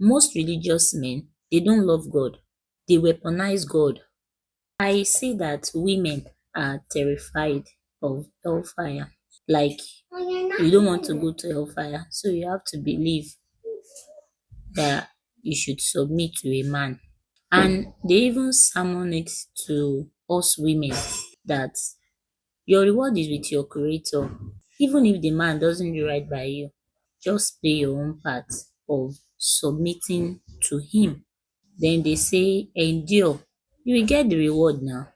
most religious men, they don't love God. They weaponize God. I see that women are terrified of hellfire. Like, you don't want to go to hellfire, so you have to believe that you should submit to a man. And they even summon it to us women that your reward is with your creator. Even if the man doesn't do right by you, just play your own part of submitting to him. Then they say, endure. You will get the reward now.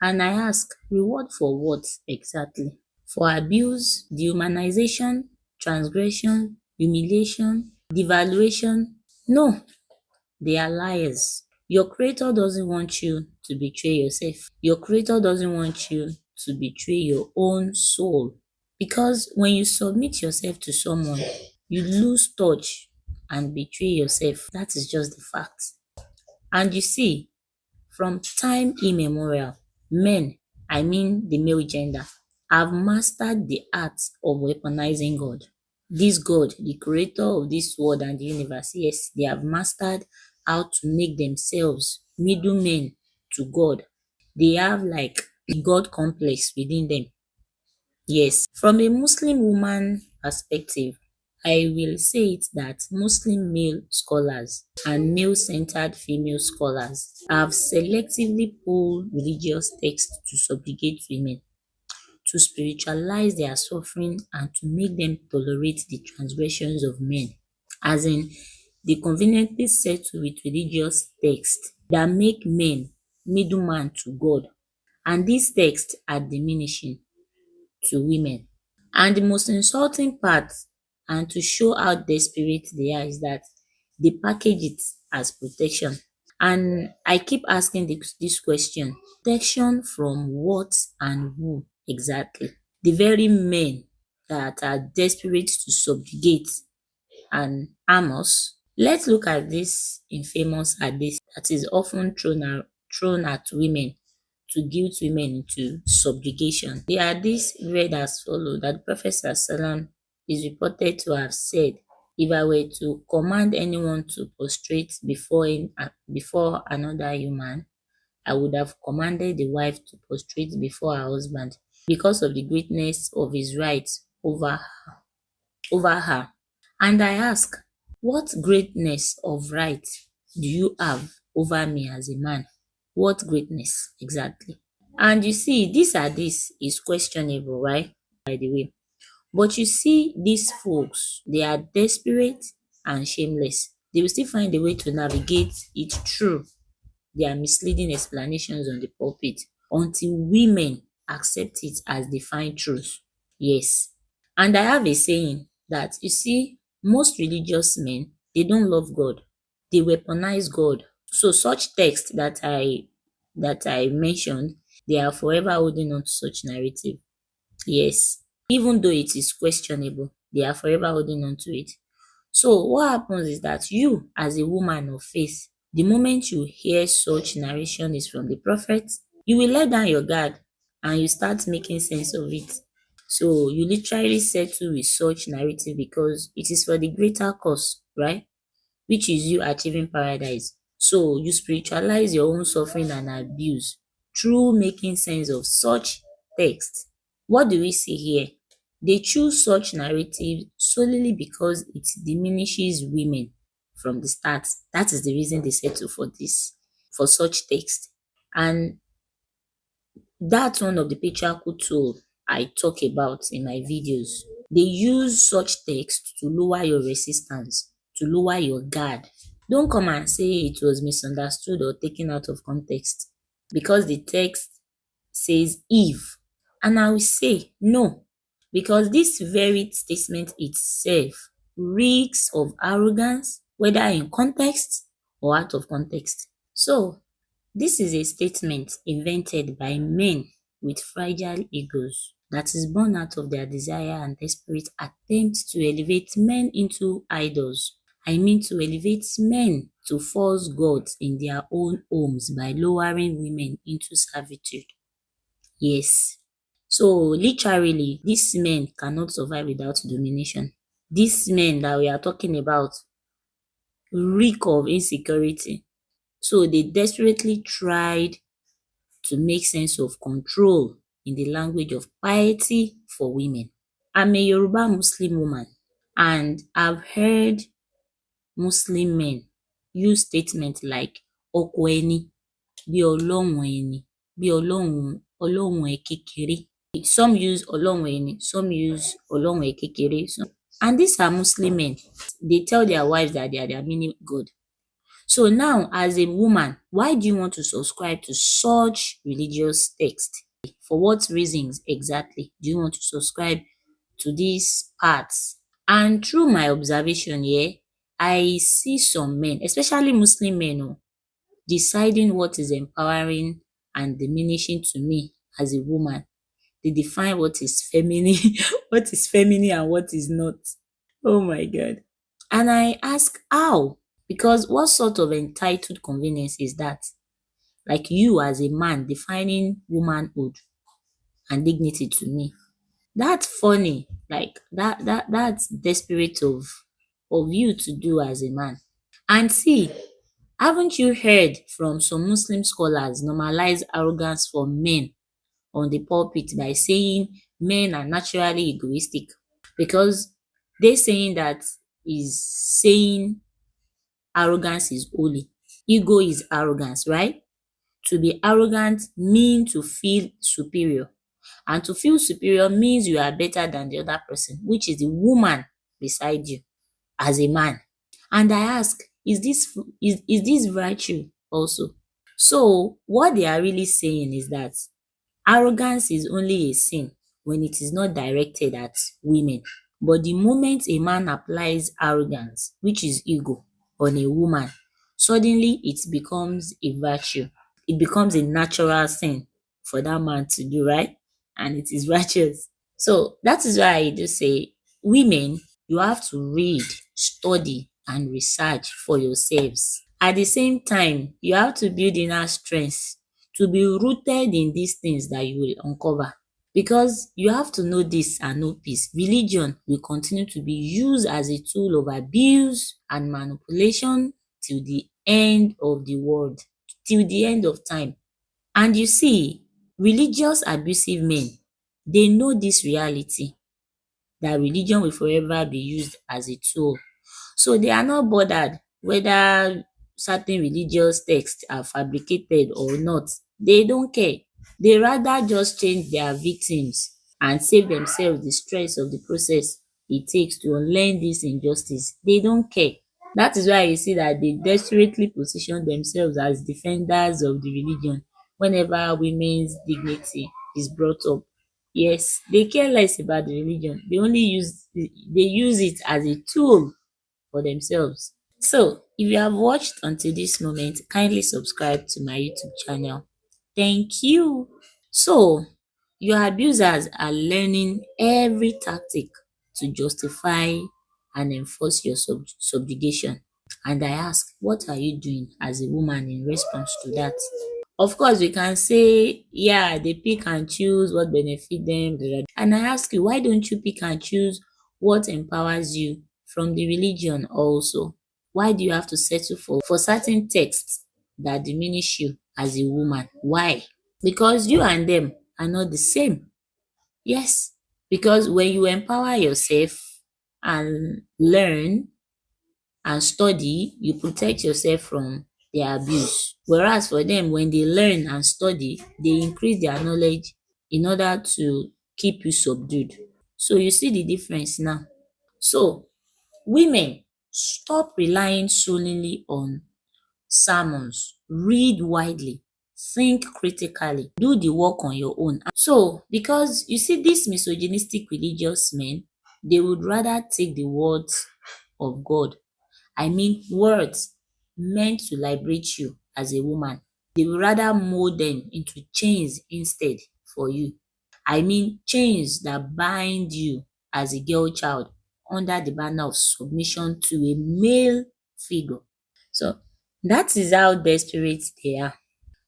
And I ask, reward for what exactly? For abuse, dehumanization, transgression, humiliation, devaluation? No, they are liars. Your creator doesn't want you to betray yourself. Your creator doesn't want you to betray your own soul. Because when you submit yourself to someone, you lose touch and betray yourself. That is just the fact. And you see, from time immemorial, men, I mean the male gender, have mastered the art of weaponizing God. This God, the creator of this world and the universe, yes, they have mastered how to make themselves middlemen to God. They have like a God complex within them. Yes, from a Muslim woman perspective, I will say it that Muslim male scholars and male-centered female scholars have selectively pulled religious texts to subjugate women, to spiritualize their suffering, and to make them tolerate the transgressions of men. As in, they conveniently settle with religious texts that make men middleman to God. And these texts are diminishing to women. And the most insulting part, and to show how desperate they are, is that they package it as protection. And I keep asking this question: protection from what and who exactly? The very men that are desperate to subjugate and harm us. Let's look at this infamous hadith that is often thrown at women to guilt women into subjugation. The hadith read as follows: that the Prophet ﷺ is reported to have said, if I were to command anyone to prostrate before another human, I would have commanded the wife to prostrate before her husband because of the greatness of his rights over her. And I ask, what greatness of right do you have over me as a man? What greatness exactly? And you see, this is questionable, right? By the way. But you see, these folks, they are desperate and shameless. They will still find a way to navigate it through their misleading explanations on the pulpit until women accept it as defined truth. Yes. And I have a saying that, you see, most religious men, they don't love God. They weaponize God. So such texts that I mentioned, they are forever holding on to such narrative. Yes. Even though it is questionable, they are forever holding on to it. So what happens is that you, as a woman of faith, the moment you hear such narration is from the prophet, you will let down your guard and you start making sense of it. So you literally settle with such narrative because it is for the greater cause, right? Which is you achieving paradise. So you spiritualize your own suffering and abuse through making sense of such text. What do we see here? They choose such narrative solely because it diminishes women from the start. That is the reason they settle for this, for such text. And that's one of the patriarchal tool I talk about in my videos. They use such text to lower your resistance, to lower your guard. Don't come and say it was misunderstood or taken out of context because the text says if. And I will say no, because this very statement itself reeks of arrogance, whether in context or out of context. So this is a statement invented by men with fragile egos that is born out of their desire and desperate attempt to elevate men into idols. I mean, to elevate men to false gods in their own homes by lowering women into servitude. Yes. So literally, these men cannot survive without domination. These men that we are talking about, reek of insecurity. So they desperately tried to make sense of control in the language of piety for women. I'm a Yoruba Muslim woman, and I've heard Muslim men use statements like ọkọ ẹni, bí ọlọ́run ẹni, bí ọlọ́run ẹ̀ kékeré. Some use ọlọ́run ẹni, some use ọlọ́run ẹ̀ kékeré. And these are Muslim men. They tell their wives that they are their mini God. So now, as a woman, why do you want to subscribe to such religious text? For what reasons exactly do you want to subscribe to these paths? And through my observation here, I see some men, especially Muslim men, deciding what is empowering and diminishing to me as a woman. They define what is feminine, what is feminine and what is not. Oh my God. And I ask how? Because what sort of entitled convenience is that? Like you as a man defining womanhood and dignity to me. That's funny. Like that's desperate of you to do as a man. And see, haven't you heard from some Muslim scholars normalize arrogance for men on the pulpit by saying men are naturally egoistic? Because they saying that is saying arrogance is holy. Ego is arrogance, right? To be arrogant means to feel superior. And to feel superior means you are better than the other person, which is the woman beside you as a man. And I ask, is this virtue also? So what they are really saying is that arrogance is only a sin when it is not directed at women. But the moment a man applies arrogance, which is ego, on a woman, suddenly it becomes a virtue. It becomes a natural sin for that man to do, right? And it is righteous. So that is why I do say, women, you have to read, study, and research for yourselves. At the same time, you have to build inner strength to be rooted in these things that you will uncover. Because you have to know this and know peace. Religion will continue to be used as a tool of abuse and manipulation till the end of the world, till the end of time. And you see, religious abusive men, they know this reality, that religion will forever be used as a tool. So they are not bothered whether certain religious texts are fabricated or not. They don't care. They rather just change their victims and save themselves the stress of the process it takes to unlearn this injustice. They don't care. That is why you see that they desperately position themselves as defenders of the religion whenever women's dignity is brought up. Yes, they care less about the religion. They use it as a tool for themselves. So, if you have watched until this moment, kindly subscribe to my YouTube channel. Thank you. So, your abusers are learning every tactic to justify and enforce your subjugation. And I ask, what are you doing as a woman in response to that? Of course, we can say, yeah, they pick and choose what benefit them. And I ask you, why don't you pick and choose what empowers you from the religion also? Why do you have to settle for certain texts that diminish you as a woman? Why? Because you and them are not the same. Yes, because when you empower yourself and learn and study, you protect yourself from their abuse. Whereas for them, when they learn and study, they increase their knowledge in order to keep you subdued. So you see the difference now. So women, stop relying solely on sermons. Read widely, think critically, do the work on your own. So because you see these misogynistic religious men, they would rather take the words of God, I mean words meant to liberate you as a woman. They will rather mold them into chains instead for you. I mean chains that bind you as a girl child under the banner of submission to a male figure. So that is how desperate they are.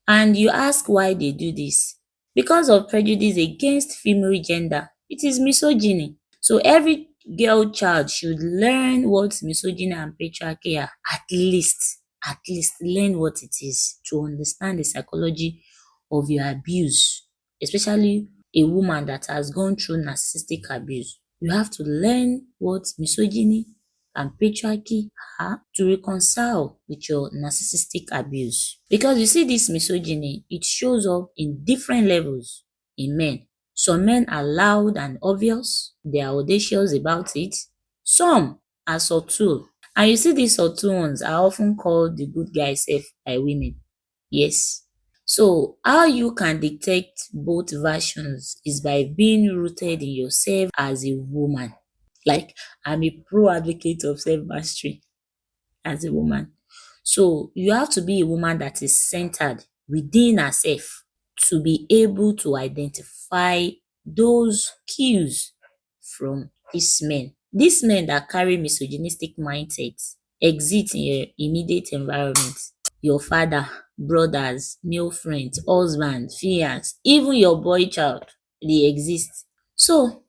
And you ask why they do this. Because of prejudice against female gender. It is misogyny. So every girl child should learn what misogyny and patriarchy are, at least learn what it is to understand the psychology of your abuse, especially a woman that has gone through narcissistic abuse. You have to learn what misogyny and patriarchy are to reconcile with your narcissistic abuse. Because you see this misogyny, it shows up in different levels in men. Some men are loud and obvious, they are audacious about it. Some are subtle. And you see these subtle ones are often called the good guys sef by women. Yes. So how you can detect both versions is by being rooted in yourself as a woman. Like, I'm a pro advocate of self-mastery as a woman. So you have to be a woman that is centered within herself to be able to identify those cues from these men. These men that carry misogynistic mindsets exist in your immediate environment. Your father, brothers, male friends, husband, fiance, even your boy child, they exist. So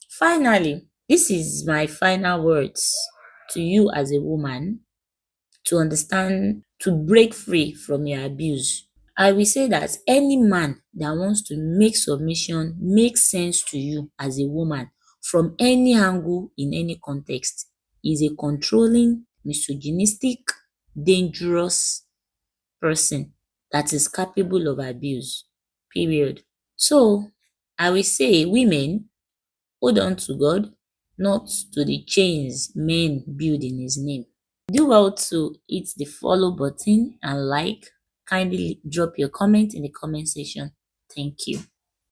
finally, this is my final words to you as a woman to understand, to break free from your abuse. I will say that any man that wants to make submission make sense to you as a woman from any angle in any context is a controlling, misogynistic, dangerous person that is capable of abuse, period. So I will say, women, hold on to God, not to the chains men build in his name. Do well to hit the follow button and like. Kindly drop your comment in the comment section. Thank you.